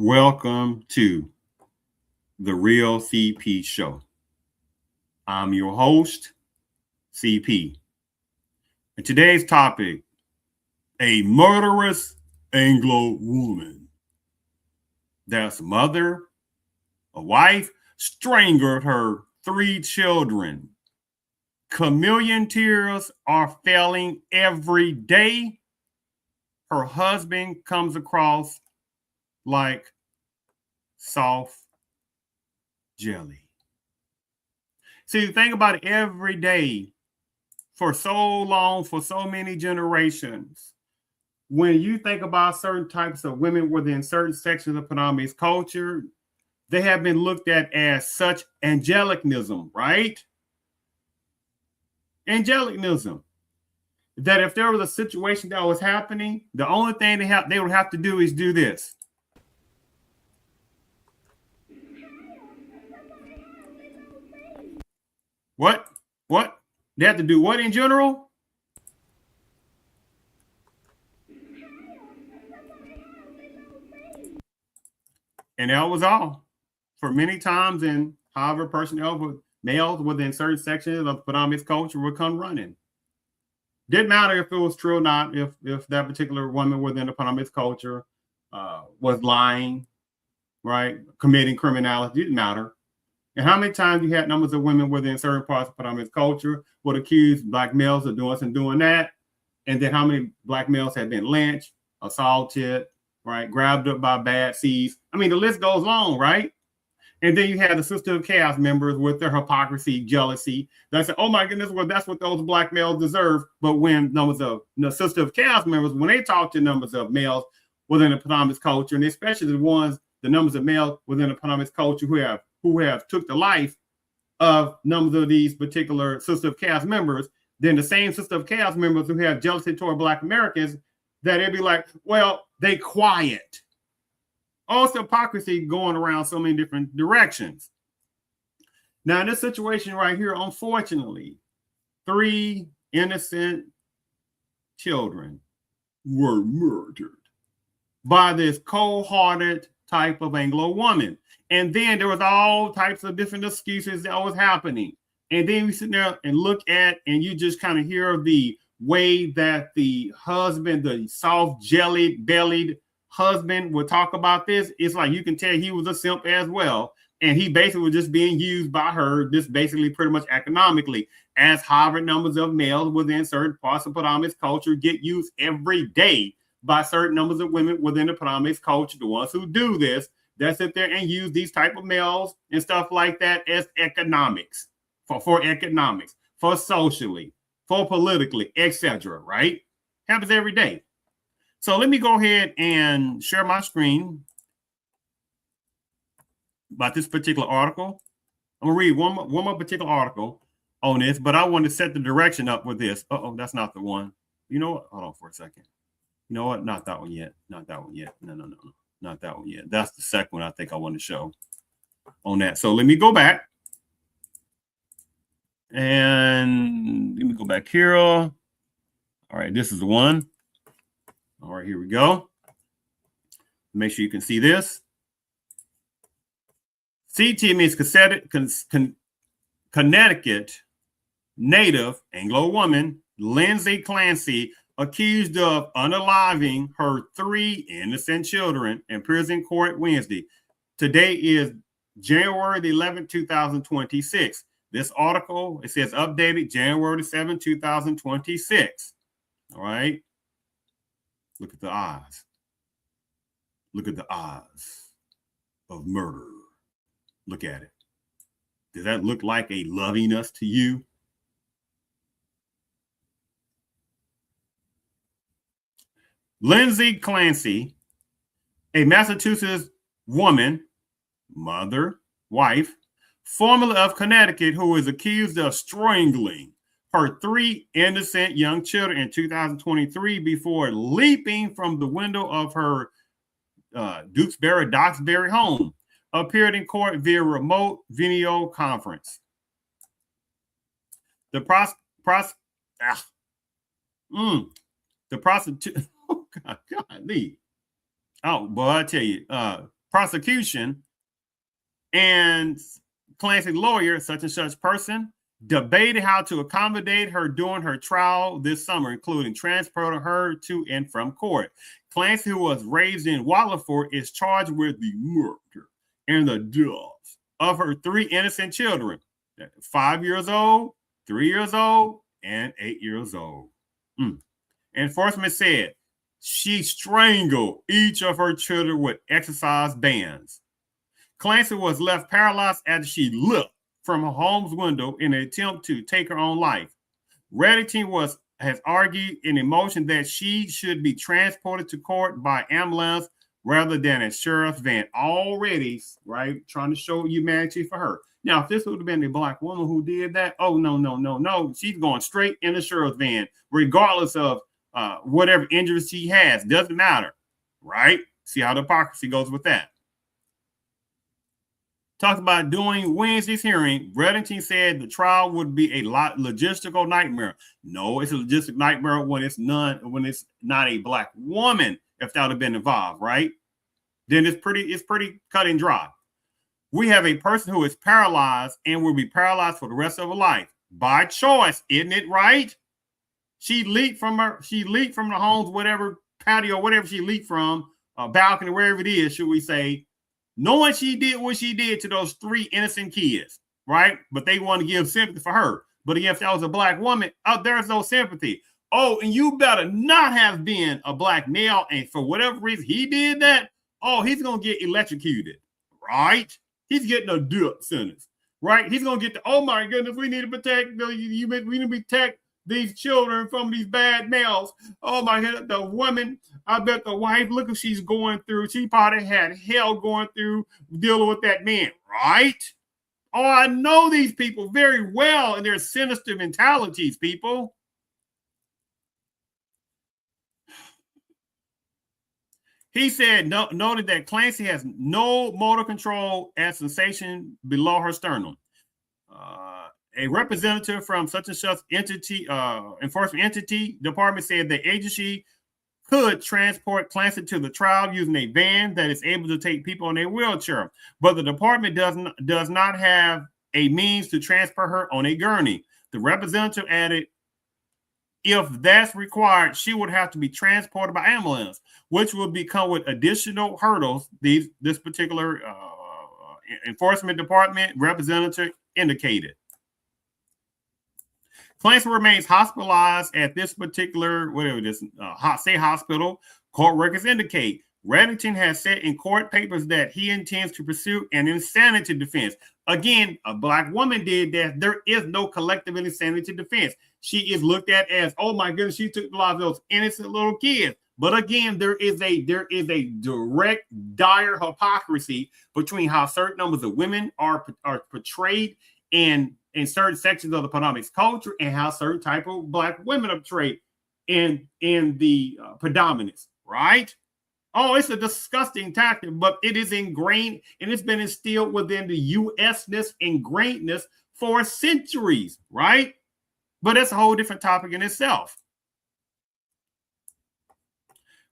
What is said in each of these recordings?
Welcome to the Real CP Show. I'm your host, CP. And today's topic, a murderous Anglo woman. That's mother, a wife, strangled her 3 children. Chameleon tears are falling every day. Her husband comes across like soft jelly. See, think about it every day for so long, for so many generations. When you think about certain types of women within certain sections of Panamese culture, they have been looked at as such angelicism, right? Angelicism. That if there was a situation that was happening, the only thing they would have to do is do this. What? They have to do what in general? And that was all. For many times, and however personnel, males within certain sections of Panamese culture would come running. Didn't matter if it was true or not, if that particular woman within the Panamese culture was lying, right, committing criminality, didn't matter. And how many times you had numbers of women within certain parts of Panamese culture would accuse black males of doing this and doing that, and then how many black males had been lynched, assaulted, right, grabbed up by bad seeds. I mean, the list goes long, right? And then you had the Sister of Chaos members with their hypocrisy, jealousy. They said, oh my goodness, well, that's what those black males deserve. But when numbers of the Sister of Chaos members, when they talk to numbers of males within the Panamese culture, and especially the numbers of males within the Panamese culture who have took the life of numbers of these particular Sister of Chaos members, then the same Sister of Chaos members who have jealousy toward Black Americans, that it'd be like, well, they quiet. Also hypocrisy going around so many different directions. Now, in this situation right here, unfortunately, 3 innocent children were murdered by this cold-hearted type of Anglo woman. And then there was all types of different excuses that was happening. And then we sit there and look at, and you just kind of hear the way that the husband, the soft jellied bellied husband would talk about this. It's like you can tell he was a simp as well. And he basically was just being used by her, just basically pretty much economically, as however numbers of males within certain parts of Panamese culture get used every day by certain numbers of women within the Panamese culture, the ones who do this, that sit there and use these type of males and stuff like that as economics, for economics, for socially, for politically, etc. Right? Happens every day. So let me go ahead and share my screen about this particular article. I'm gonna read one more particular article on this, but I want to set the direction up with this. Oh, that's not the one. You know what? Hold on for a second. You know what? Not that one yet. Not that one yet. No. Not that one yet. That's the second one I think I want to show on that. So let me go back. And let me go back here. All right, this is the one. All right, here we go. Make sure you can see this. CT means Connecticut native Anglo woman, Lindsay Clancy, accused of unaliving her 3 innocent children in prison court Wednesday. Today is January the 11th, 2026. This article, it says updated January the 7th, 2026. All right. Look at the eyes. Look at the eyes of murder. Look at it. Does that look like a lovingness to you? Lindsay Clancy, a Massachusetts woman, mother, wife, formerly of Connecticut, who is accused of strangling her 3 innocent young children in 2023 before leaping from the window of her Duxbury home, appeared in court via remote video conference. The prostitute. Oh God, golly. Oh boy, I tell you, prosecution and Clancy's lawyer, such and such person, debated how to accommodate her during her trial this summer, including transporting her to and from court. Clancy, who was raised in Wallingford, is charged with the murder and the deaths of her 3 innocent children, 5 years old, 3 years old, and 8 years old. Enforcement said she strangled each of her children with exercise bands. Clancy was left paralyzed after she leapt from her home's window in an attempt to take her own life. Reddington has argued in a motion that she should be transported to court by ambulance rather than a sheriff's van. Already, right, trying to show humanity for her. Now, if this would have been a black woman who did that, oh, no. She's going straight in the sheriff's van, regardless of whatever injuries she has. Doesn't matter, right? See how the hypocrisy goes with that. Talked about during Wednesday's hearing, Reddington said the trial would be a logistical nightmare. No, it's a logistic nightmare when it's not a black woman, if that would have been involved, right? Then it's pretty cut and dry. We have a person who is paralyzed and will be paralyzed for the rest of her life by choice, isn't it right? She leaped from the home's whatever patio, whatever she leaped from, balcony, wherever it is, should we say, knowing she did what she did to those 3 innocent kids, right? But they want to give sympathy for her. But again, if that was a black woman, there's no sympathy. Oh, and you better not have been a black male, and for whatever reason he did that, he's going to get electrocuted, right? He's getting a death sentence, right? He's going to get oh my goodness, we need to protect, we need to protect these children from these bad males. Oh my God, the woman, I bet the wife, look what she's going through. She probably had hell going through dealing with that man, right? Oh, I know these people very well and their sinister mentalities, people. He said, noted that Clancy has no motor control and sensation below her sternum. A representative from such and such entity, enforcement entity department said the agency could transport Clancy to the trial using a van that is able to take people in a wheelchair, but the department does not have a means to transport her on a gurney. The representative added, if that's required, she would have to be transported by ambulance, which will become with additional hurdles. This particular enforcement department representative indicated. Clancy remains hospitalized at this particular, state hospital. Court records indicate Reddington has said in court papers that he intends to pursue an insanity defense. Again, a black woman did that. There is no collective insanity defense. She is looked at as, oh my goodness, she took the lives of those innocent little kids. But again, there is a direct, dire hypocrisy between how certain numbers of women are portrayed in certain sections of the Potomac's culture and how certain type of black women are portrayed in the predominance, right? Oh, it's a disgusting tactic, but it is ingrained and it's been instilled within the U.S.ness and greatness for centuries, right? But that's a whole different topic in itself.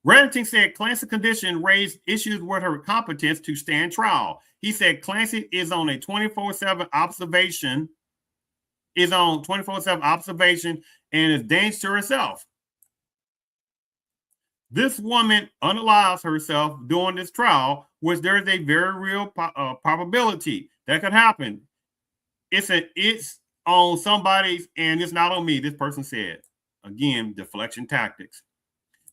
Reddington said Clancy's condition raised issues with her competence to stand trial. He said Clancy is on a 24/7 observation, and is dangerous to herself. This woman unalives herself during this trial, which there is a very real probability that could happen. It's on somebody's, and it's not on me, this person said. Again, deflection tactics.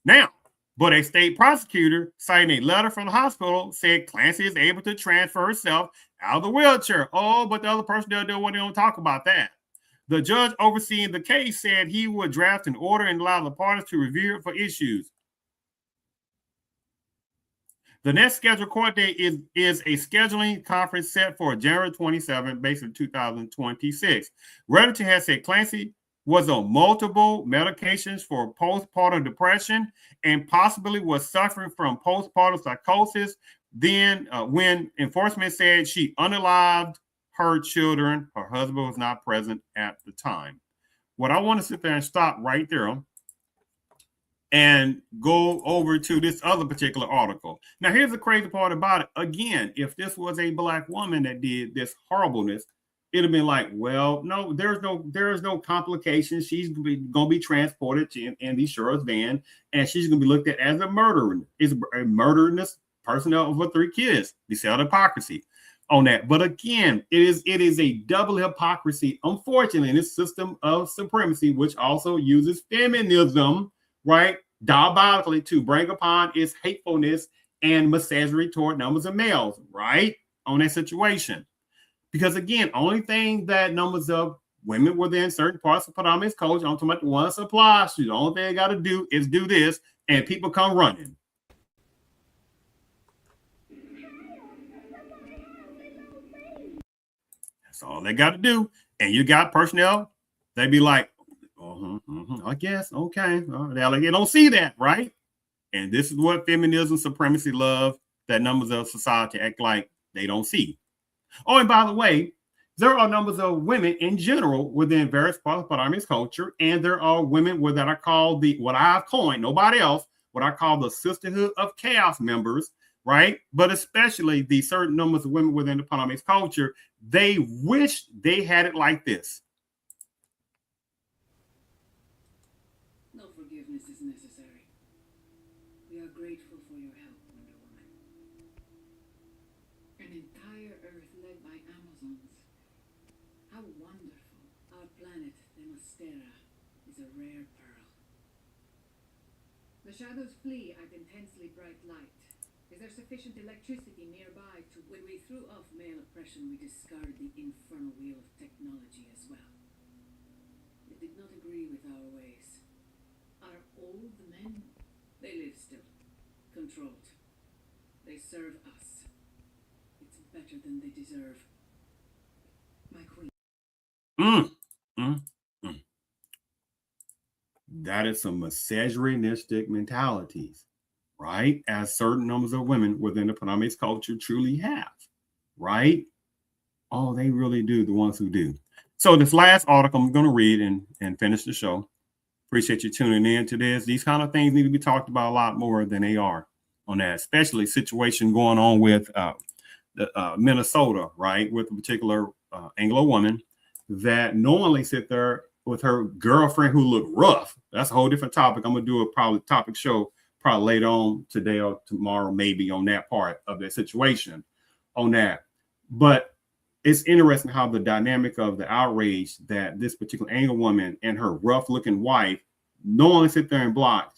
Now, but a state prosecutor, citing a letter from the hospital, said Clancy is able to transfer herself out of the wheelchair. Oh, but the other person doesn't want to talk about that. The judge overseeing the case said he would draft an order and allow the parties to review it for issues. The next scheduled court date is a scheduling conference set for January 27, basically 2026. Reddington has said Clancy was on multiple medications for postpartum depression and possibly was suffering from postpartum psychosis. Then when enforcement said she unalived her children, her husband was not present at the time. What I want to sit there and stop right there and go over to this other particular article. Now, here's the crazy part about it. Again, if this was a black woman that did this horribleness, it'd have been like, well, no, there's no complications. She's gonna be transported in the sheriff's van, and she's gonna be looked at as a murderer. Is a murderous person over 3 kids. You see the hypocrisy on that. But again, it is a double hypocrisy, unfortunately, in this system of supremacy, which also uses feminism, right, diabolically to bring upon its hatefulness and misogyny toward numbers of males, right, on that situation. Because again, only thing that numbers of women within certain parts of predominant culture, I'm talking about the ones applies to, the only thing they got to do is do this, and people come running. That's all they got to do. And you got personnel, they be like, I guess, okay. They're like, they don't see that, right? And this is what feminism, supremacy, love, that numbers of society act like they don't see. Oh, and by the way, there are numbers of women in general within various parts of predominant culture, and there are women that are called what I've coined, nobody else, what I call the sisterhood of chaos members, right? But especially the certain numbers of women within the predominant culture, they wish they had it like this. No forgiveness is necessary. We are grateful for your help, Wonder Woman. An entire Earth led by Amazons. How wonderful. Our planet, Themyscira, is a rare pearl. The shadows flee at intensely bright light. Is there sufficient electricity nearby to... When we threw off male oppression, we discarded the infernal wheel of technology as well. It did not agree with our ways. Our old men, they live still, controlled. They serve us. It's better than they deserve. My queen. That is some misogynistic mentalities, right? As certain numbers of women within the predominant culture truly have, right? Oh, they really do, the ones who do. So this last article I'm going to read and finish the show. Appreciate you tuning in to this. These kind of things need to be talked about a lot more than they are on that, especially situation going on with Minnesota, right? With a particular Anglo woman that knowingly sit there with her girlfriend who looked rough. That's a whole different topic. I'm going to do a probably topic show probably later on today or tomorrow, maybe on that part of that situation on that. But it's interesting how the dynamic of the outrage that this particular Anglo woman and her rough looking wife knowingly sit there and block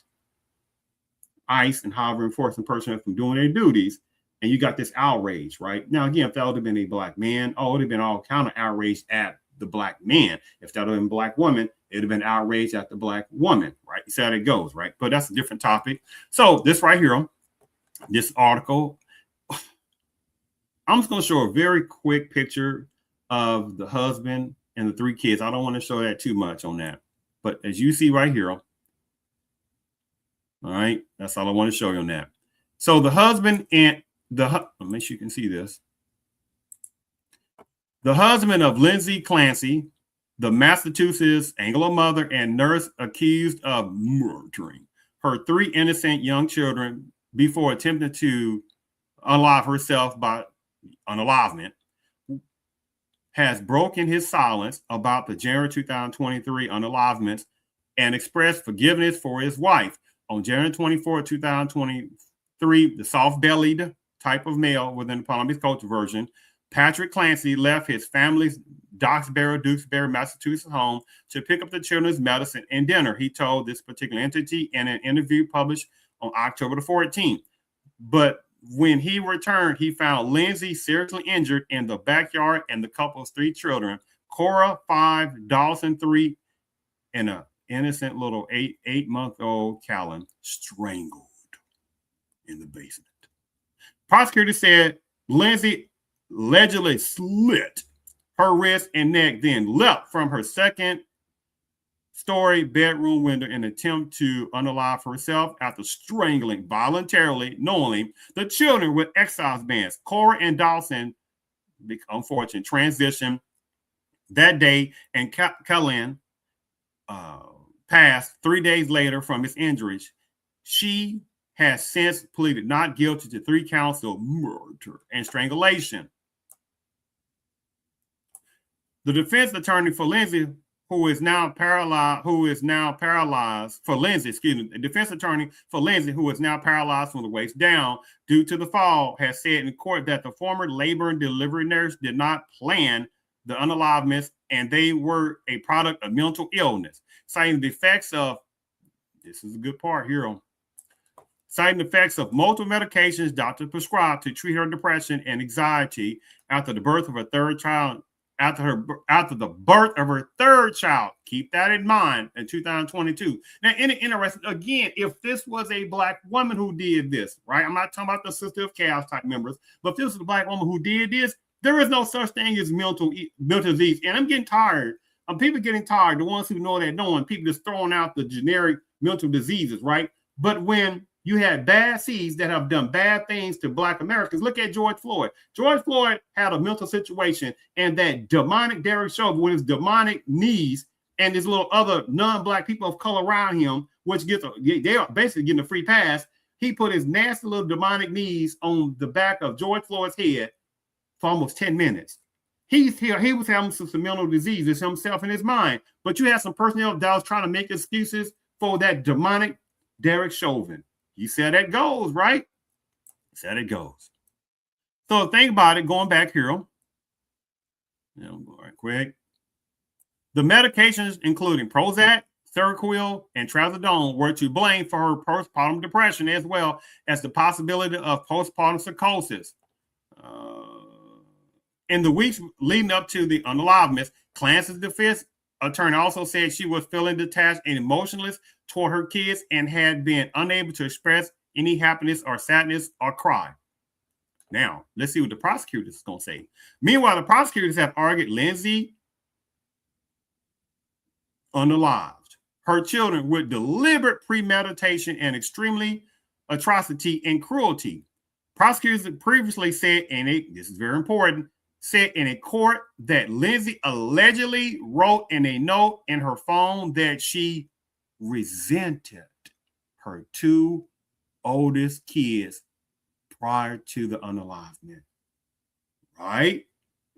ICE and however enforcement personnel from doing their duties. And you got this outrage, right? Now, again, if that would have been a black man, it would have been all kind of outrage at the black man. If that would have been a black woman, it would have been outrage at the black woman, right? You see how it goes, right? But that's a different topic. So this right here, this article, I'm just going to show a very quick picture of the husband and the 3 kids. I don't want to show that too much on that. But as you see right here, all right, that's all I want to show you on that. So the husband and make sure you can see this. The husband of Lindsay Clancy, the Massachusetts Anglo mother and nurse accused of murdering her 3 innocent young children before attempting to unalive herself by unalivement, has broken his silence about the January 2023 unalivements and expressed forgiveness for his wife. On January 24, 2023, the soft-bellied type of male within the Parliament's culture version, Patrick Clancy left his family's Duxbury, Massachusetts home to pick up the children's medicine and dinner, he told this particular entity in an interview published on October the 14th. But when he returned, he found Lindsay seriously injured in the backyard and the couple's 3 children, Cora, 5, Dawson, 3, and an innocent little 8-month-old Callan, strangled in the basement. Prosecutors said Lindsay allegedly slit her wrist and neck, then leapt from her 2nd-story bedroom window in an attempt to unalive herself after strangling voluntarily, knowingly, the children with exercise bands. Cora and Dawson, unfortunate transition that day, and Callan passed 3 days later from his injuries. She has since pleaded not guilty to 3 counts of murder and strangulation. The defense attorney for Lindsay, who is now paralyzed for Lindsay, the defense attorney for Lindsay, who is now paralyzed from the waist down due to the fall, has said in court that the former labor and delivery nurse did not plan the unaliveness and they were a product of mental illness, citing the effects of, this is a good part here, citing the effects of multiple medications doctors prescribed to treat her depression and anxiety after the birth of her third child. After the birth of her third child, keep that in mind, in 2022. Now, interesting, again, if this was a Black woman who did this, right? I'm not talking about the Sister of Chaos type members, but if this was a Black woman who did this, there is no such thing as mental disease. And I'm getting tired of people getting tired, the ones who know that knowing, people just throwing out the generic mental diseases, right? But when you had bad seeds that have done bad things to Black Americans. Look at George Floyd. George Floyd had a mental situation, and that demonic Derek Chauvin with his demonic knees and his little other non-Black people of color around him, which they are basically getting a free pass. He put his nasty little demonic knees on the back of George Floyd's head for almost 10 minutes. He was having some mental diseases himself in his mind, but you had some personnel that was trying to make excuses for that demonic Derek Chauvin. You said it goes, right? Said it goes. So think about it, going back here. Go right quick. The medications, including Prozac, Seroquel, and Trazodone, were to blame for her postpartum depression, as well as the possibility of postpartum psychosis. In the weeks leading up to the unaliveness, Clancy's defense attorney also said she was feeling detached and emotionless toward her kids and had been unable to express any happiness or sadness or cry. Now, let's see what the prosecutors are going to say. Meanwhile, the prosecutors have argued Lindsay unalived her children with deliberate premeditation and extremely atrocity and cruelty. Prosecutors previously said, and this is very important, said in a court that Lindsay allegedly wrote in a note in her phone that she resented her 2 oldest kids prior to the unalivement. Right?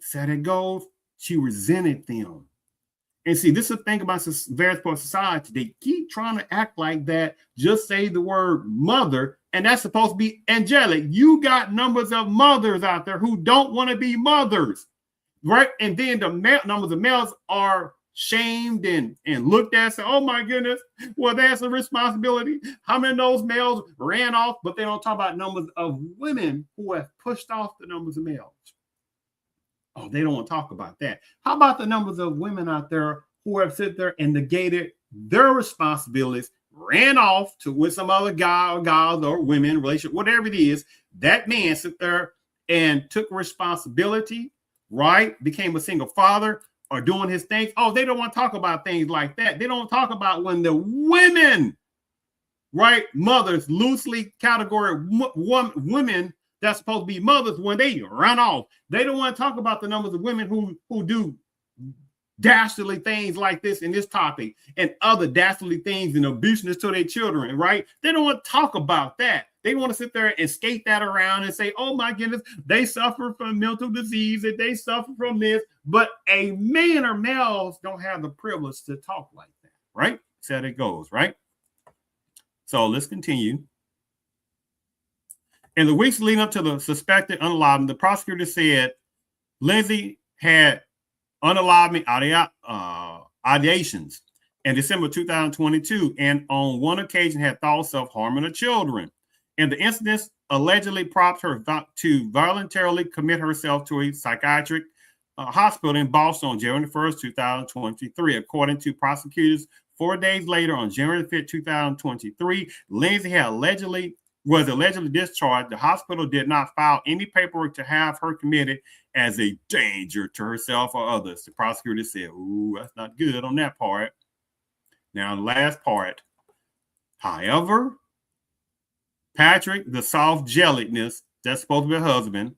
Said it goes, she resented them. And see, this is the thing about various parts of society. They keep trying to act like that. Just say the word mother, and that's supposed to be angelic. You got numbers of mothers out there who don't want to be mothers, right? And then the numbers of males are shamed and looked at and say, oh my goodness, well, that's a responsibility. How many of those males ran off? But they don't talk about numbers of women who have pushed off the numbers of males. Oh, they don't want to talk about that. How about the numbers of women out there who have sit there and negated their responsibilities, ran off with some other guy or gals or women, relationship, whatever it is. That man sit there and took responsibility, right? Became a single father or doing his things. Oh, they don't want to talk about things like that. They don't talk about when the women, right? Mothers, loosely category women that's supposed to be mothers, when they run off. They don't want to talk about the numbers of women who do dastardly things like this in this topic and other dastardly things and abusiveness to their children, right? They don't want to talk about that. They want to sit there and skate that around and say, oh my goodness, they suffer from mental disease and they suffer from this. But a man or males don't have the privilege to talk like that, right? That's how it goes, right? So let's continue. In the weeks leading up to the suspected unalivement, the prosecutor said Lindsay had unalivement ideations in December 2022, and on one occasion had thoughts of harming her children. And the incidents allegedly prompted her to voluntarily commit herself to a psychiatric hospital in Boston on January 1st, 2023. According to prosecutors, 4 days later, on January 5th, 2023, Lindsay was allegedly discharged. The hospital did not file any paperwork to have her committed as a danger to herself or others. The prosecutor said, ooh, that's not good on that part. Now, the last part. However, Patrick, the soft jelliness, that's supposed to be a husband,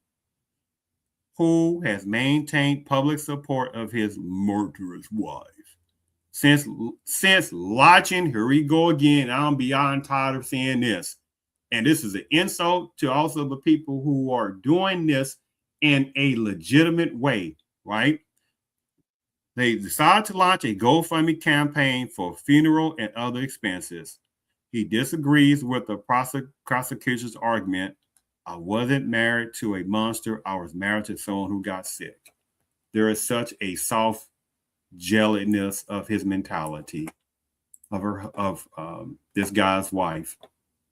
who has maintained public support of his murderous wife, since launching, here we go again. I'm beyond tired of saying this. And this is an insult to also the people who are doing this in a legitimate way, right? They decided to launch a GoFundMe campaign for funeral and other expenses. He disagrees with the prosecution's argument. I wasn't married to a monster. I was married to someone who got sick. There is such a soft jealousness of his mentality of this guy's wife.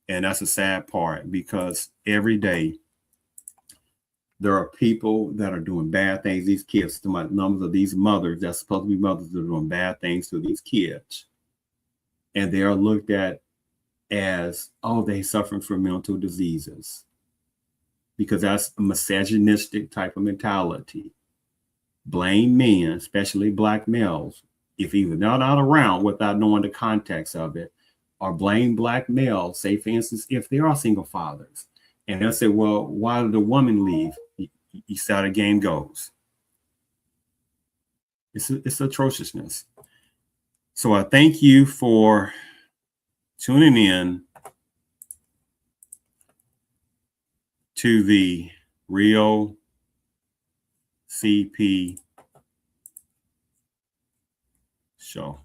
And that's a sad part, because every day there are people that are doing bad things. These kids, the numbers of these mothers that's supposed to be mothers that are doing bad things to these kids. And they are looked at as, oh, they suffering from mental diseases, because that's a misogynistic type of mentality. Blame men, especially black males, if even they're not around without knowing the context of it, or blame black males, say, for instance, if they are single fathers. And they'll say, well, why did the woman leave? You see how the game goes. It's atrociousness. So I thank you for tuning in to the Real CP show.